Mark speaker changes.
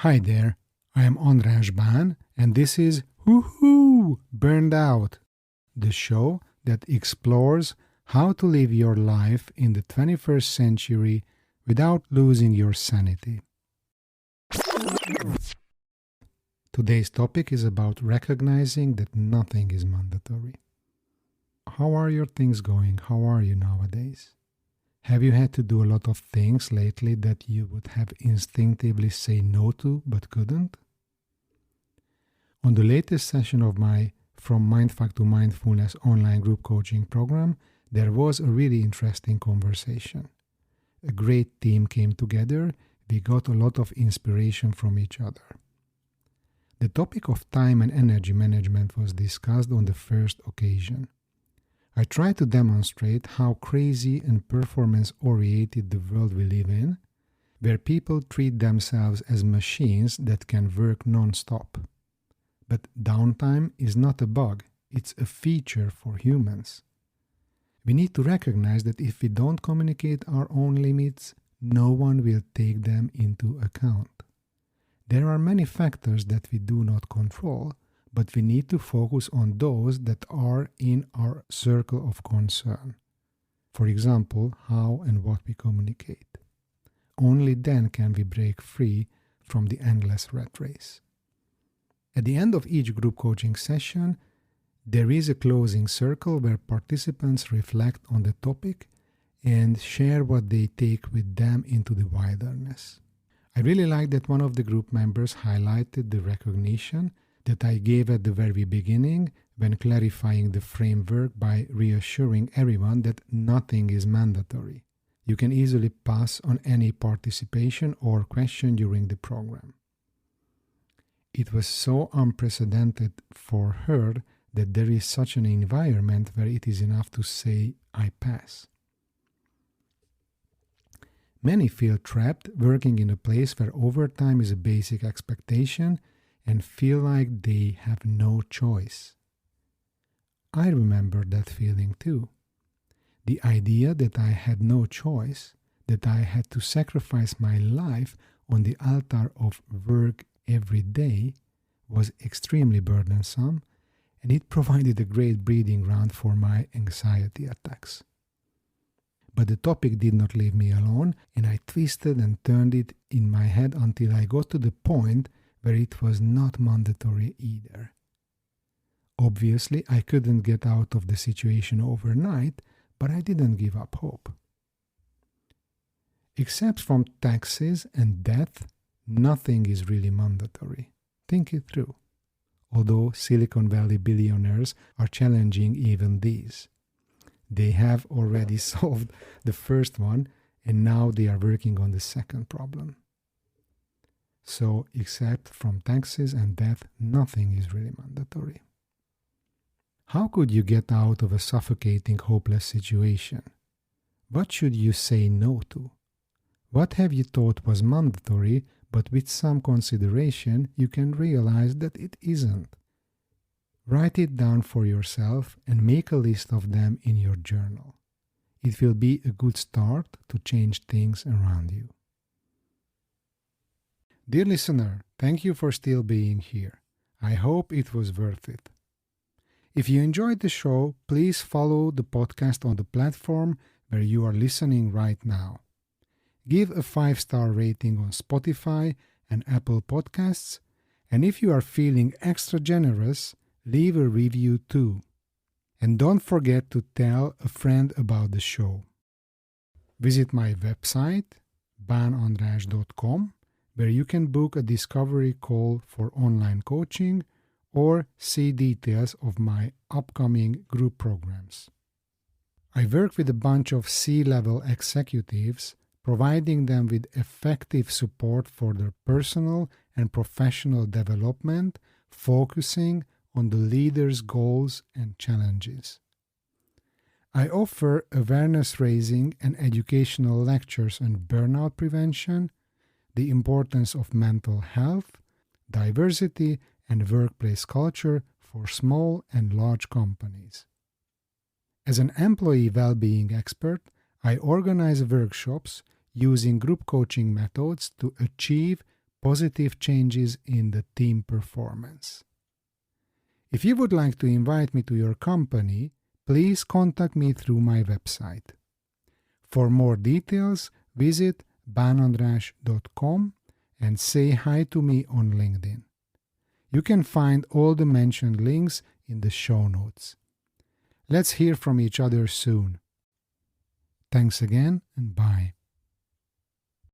Speaker 1: Hi there, I am András, and this is Woohoo! Burned Out, the show that explores how to live your life in the 21st century without losing your sanity. Today's topic is about recognizing that nothing is mandatory. How are your things going? How are you nowadays? Have you had to do a lot of things lately that you would have instinctively say no to but couldn't? On the latest session of my From Mindfuck to Mindfulness online group coaching program, there was a really interesting conversation. A great team came together, we got a lot of inspiration from each other. The topic of time and energy management was discussed on the first occasion. I tried to demonstrate how crazy and performance-oriented the world we live in, where people treat themselves as machines that can work non-stop. But downtime is not a bug, it's a feature for humans. We need to recognize that if we don't communicate our own limits, no one will take them into account. There are many factors that we do not control, but we need to focus on those that are in our circle of concern. For example, how and what we communicate. Only then can we break free from the endless rat race. At the end of each group coaching session, there is a closing circle where participants reflect on the topic and share what they take with them into the wilderness. I really like that one of the group members highlighted the recognition that I gave at the very beginning when clarifying the framework by reassuring everyone that nothing is mandatory. You can easily pass on any participation or question during the program. It was so unprecedented for her that there is such an environment where it is enough to say, I pass. Many feel trapped working in a place where overtime is a basic expectation and feel like they have no choice. I remember that feeling too. The idea that I had no choice, that I had to sacrifice my life on the altar of work every day, was extremely burdensome, and it provided a great breeding ground for my anxiety attacks. But the topic did not leave me alone, and I twisted and turned it in my head until I got to the point where it was not mandatory either. Obviously, I couldn't get out of the situation overnight, but I didn't give up hope. Except from taxes and death, nothing is really mandatory. Think it through. Although Silicon Valley billionaires are challenging even these. They have already solved the first one, and now they are working on the second problem. So, except from taxes and death, nothing is really mandatory. How could you get out of a suffocating, hopeless situation? What should you say no to? What have you thought was mandatory, but with some consideration, you can realize that it isn't? Write it down for yourself and make a list of them in your journal. It will be a good start to change things around you. Dear listener, thank you for still being here. I hope it was worth it. If you enjoyed the show, please follow the podcast on the platform where you are listening right now. Give a 5-star rating on Spotify and Apple Podcasts, and if you are feeling extra generous, leave a review too. And don't forget to tell a friend about the show. Visit my website, banandras.com, where you can book a discovery call for online coaching or see details of my upcoming group programs. I work with a bunch of C-level executives, providing them with effective support for their personal and professional development, focusing on the leader's goals and challenges. I offer awareness-raising and educational lectures on burnout prevention, the importance of mental health, diversity, and workplace culture for small and large companies. As an employee well-being expert, I organize workshops using group coaching methods to achieve positive changes in the team performance. If you would like to invite me to your company, please contact me through my website. For more details, visit banandras.com and say hi to me on LinkedIn. You can find all the mentioned links in the show notes. Let's hear from each other soon. Thanks again and bye.